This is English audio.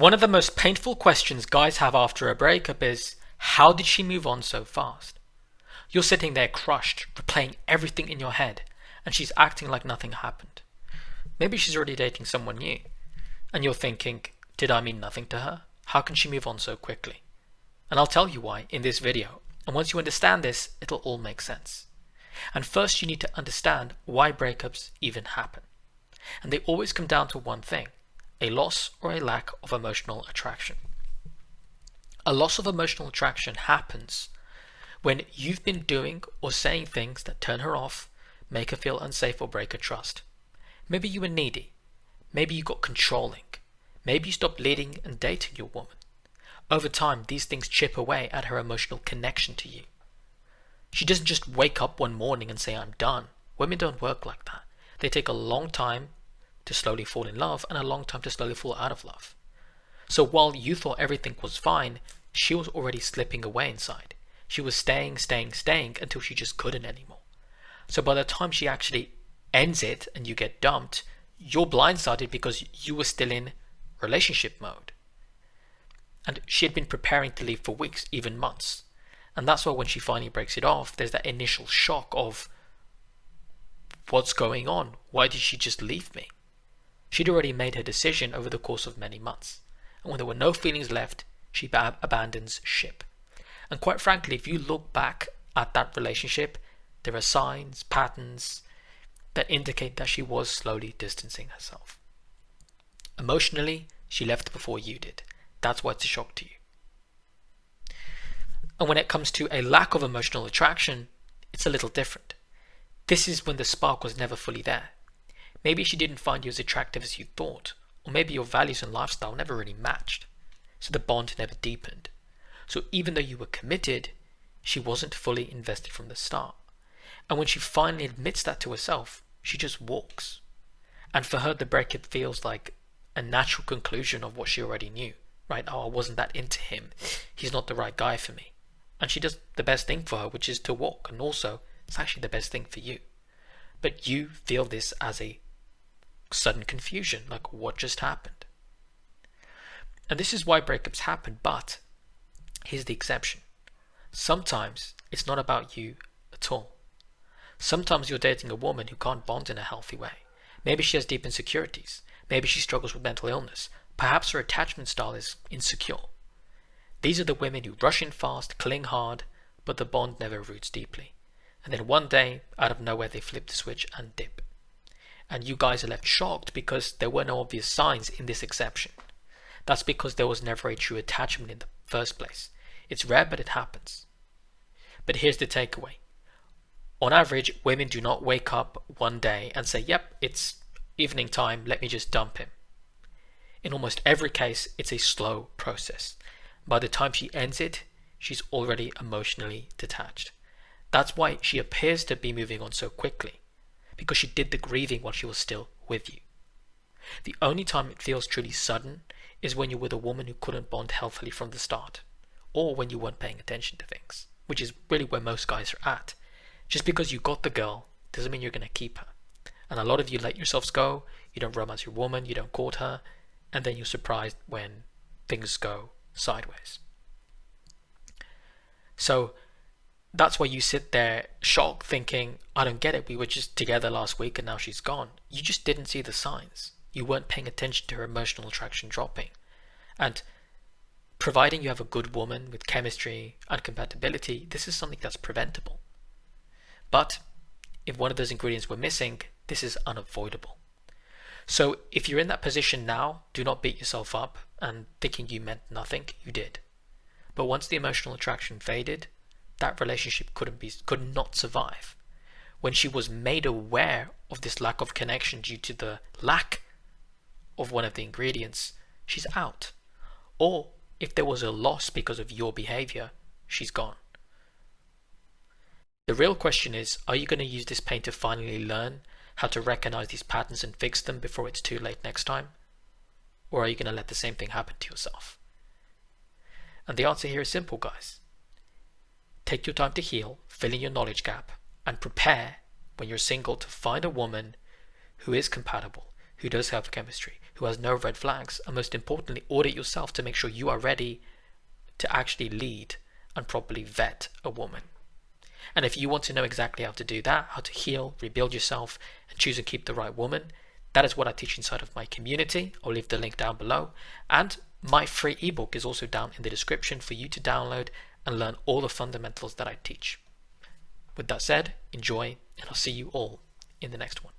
One of the most painful questions guys have after a breakup is, how did she move on so fast? You're sitting there crushed, replaying everything in your head, and she's acting like nothing happened. Maybe she's already dating someone new, and you're thinking, did I mean nothing to her? How can she move on so quickly? And I'll tell you why in this video, and once you understand this, it'll all make sense. And first you need to understand why breakups even happen. And they always come down to one thing: a loss or a lack of emotional attraction. A loss of emotional attraction happens when you've been doing or saying things that turn her off, make her feel unsafe, or break her trust. Maybe you were needy. Maybe you got controlling. Maybe you stopped leading and dating your woman. Over time, these things chip away at her emotional connection to you. She doesn't just wake up one morning and say, I'm done. Women don't work like that. They take a long time to slowly fall in love and a long time to slowly fall out of love. So while you thought everything was fine, she was already slipping away inside. She was staying until she just couldn't anymore. So by the time she actually ends it and you get dumped, you're blindsided because you were still in relationship mode. And she had been preparing to leave for weeks, even months. And that's why when she finally breaks it off, there's that initial shock of, what's going on? Why did she just leave me? She'd already made her decision over the course of many months. And when there were no feelings left, she abandons ship. And quite frankly, if you look back at that relationship, there are signs, patterns that indicate that she was slowly distancing herself. Emotionally, she left before you did. That's why it's a shock to you. And when it comes to a lack of emotional attraction, it's a little different. This is when the spark was never fully there. Maybe she didn't find you as attractive as you thought, or maybe your values and lifestyle never really matched, so the bond never deepened. So even though you were committed, she wasn't fully invested from the start. And when she finally admits that to herself, she just walks. And for her, the breakup feels like a natural conclusion of what she already knew, right? Oh, I wasn't that into him. He's not the right guy for me. And she does the best thing for her, which is to walk. And also, it's actually the best thing for you. But you feel this as a sudden confusion, like what just happened? And this is why breakups happen, but here's the exception. Sometimes it's not about you at all. Sometimes you're dating a woman who can't bond in a healthy way. Maybe she has deep insecurities. Maybe she struggles with mental illness. Perhaps her attachment style is insecure. These are the women who rush in fast, cling hard, but the bond never roots deeply. And then one day, out of nowhere, they flip the switch and dip. And you guys are left shocked because there were no obvious signs in this exception. That's because there was never a true attachment in the first place. It's rare, but it happens. But here's the takeaway. On average, women do not wake up one day and say, yep, it's evening time, let me just dump him. In almost every case, it's a slow process. By the time she ends it, she's already emotionally detached. That's why she appears to be moving on so quickly, because she did the grieving while she was still with you. The only time it feels truly sudden is when you're with a woman who couldn't bond healthily from the start, or when you weren't paying attention to things, which is really where most guys are at. Just because you got the girl doesn't mean you're going to keep her. And a lot of you let yourselves go, you don't romance your woman, you don't court her, and then you're surprised when things go sideways. So that's why you sit there shocked thinking, I don't get it, we were just together last week and now she's gone. You just didn't see the signs. You weren't paying attention to her emotional attraction dropping. And providing you have a good woman with chemistry and compatibility, this is something that's preventable. But if one of those ingredients were missing, this is unavoidable. So if you're in that position now, do not beat yourself up and thinking you meant nothing, you did. But once the emotional attraction faded, that relationship could not survive. When she was made aware of this lack of connection due to the lack of one of the ingredients, she's out. Or if there was a loss because of your behavior, she's gone. The real question is, are you going to use this pain to finally learn how to recognize these patterns and fix them before it's too late next time? Or are you going to let the same thing happen to yourself? And the answer here is simple, guys. Take your time to heal, fill in your knowledge gap, and prepare when you're single to find a woman who is compatible, who does have chemistry, who has no red flags, and most importantly, audit yourself to make sure you are ready to actually lead and properly vet a woman. And if you want to know exactly how to do that, how to heal, rebuild yourself, and choose and keep the right woman, that is what I teach inside of my community. I'll leave the link down below. And my free ebook is also down in the description for you to download and learn all the fundamentals that I teach. With that said, enjoy, and I'll see you all in the next one.